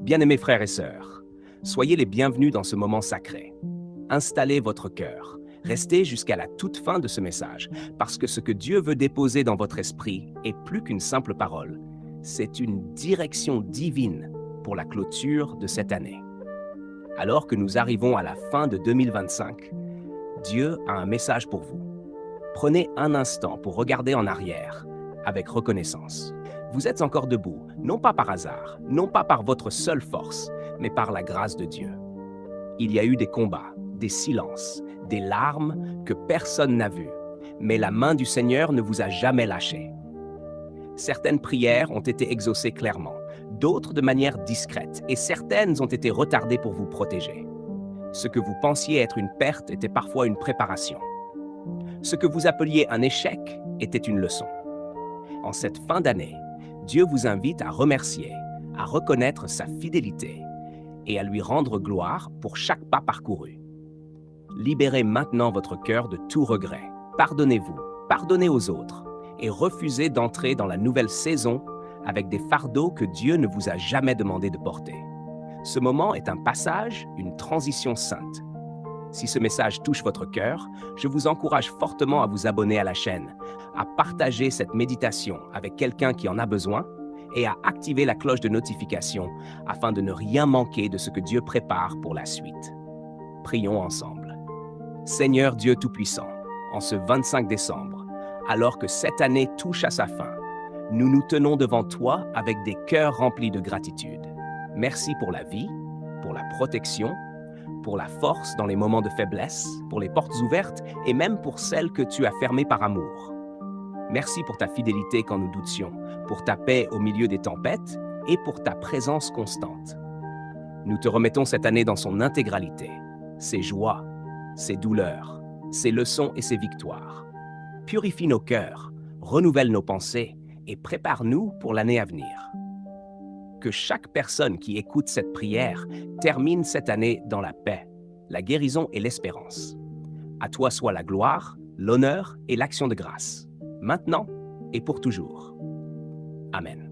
Bien-aimés frères et sœurs, soyez les bienvenus dans ce moment sacré. Installez votre cœur. Restez jusqu'à la toute fin de ce message, parce que ce que Dieu veut déposer dans votre esprit est plus qu'une simple parole. C'est une direction divine pour la clôture de cette année. Alors que nous arrivons à la fin de 2025, Dieu a un message pour vous. Prenez un instant pour regarder en arrière avec reconnaissance. Vous êtes encore debout, non pas par hasard, non pas par votre seule force, mais par la grâce de Dieu. Il y a eu des combats, des silences, des larmes que personne n'a vues, mais la main du Seigneur ne vous a jamais lâché. Certaines prières ont été exaucées clairement, d'autres de manière discrète, et certaines ont été retardées pour vous protéger. Ce que vous pensiez être une perte était parfois une préparation. Ce que vous appeliez un échec était une leçon. En cette fin d'année, Dieu vous invite à remercier, à reconnaître sa fidélité et à lui rendre gloire pour chaque pas parcouru. Libérez maintenant votre cœur de tout regret. Pardonnez-vous, pardonnez aux autres et refusez d'entrer dans la nouvelle saison avec des fardeaux que Dieu ne vous a jamais demandé de porter. Ce moment est un passage, une transition sainte. Si ce message touche votre cœur, je vous encourage fortement à vous abonner à la chaîne, à partager cette méditation avec quelqu'un qui en a besoin et à activer la cloche de notification afin de ne rien manquer de ce que Dieu prépare pour la suite. Prions ensemble. Seigneur Dieu Tout-Puissant, en ce 25 décembre, alors que cette année touche à sa fin, nous nous tenons devant toi avec des cœurs remplis de gratitude. Merci pour la vie, pour la protection, pour la force dans les moments de faiblesse, pour les portes ouvertes et même pour celles que tu as fermées par amour. Merci pour ta fidélité quand nous doutions, pour ta paix au milieu des tempêtes et pour ta présence constante. Nous te remettons cette année dans son intégralité, ses joies, ses douleurs, ses leçons et ses victoires. Purifie nos cœurs, renouvelle nos pensées et prépare-nous pour l'année à venir. Que chaque personne qui écoute cette prière termine cette année dans la paix, la guérison et l'espérance. À toi soit la gloire, l'honneur et l'action de grâce, maintenant et pour toujours. Amen.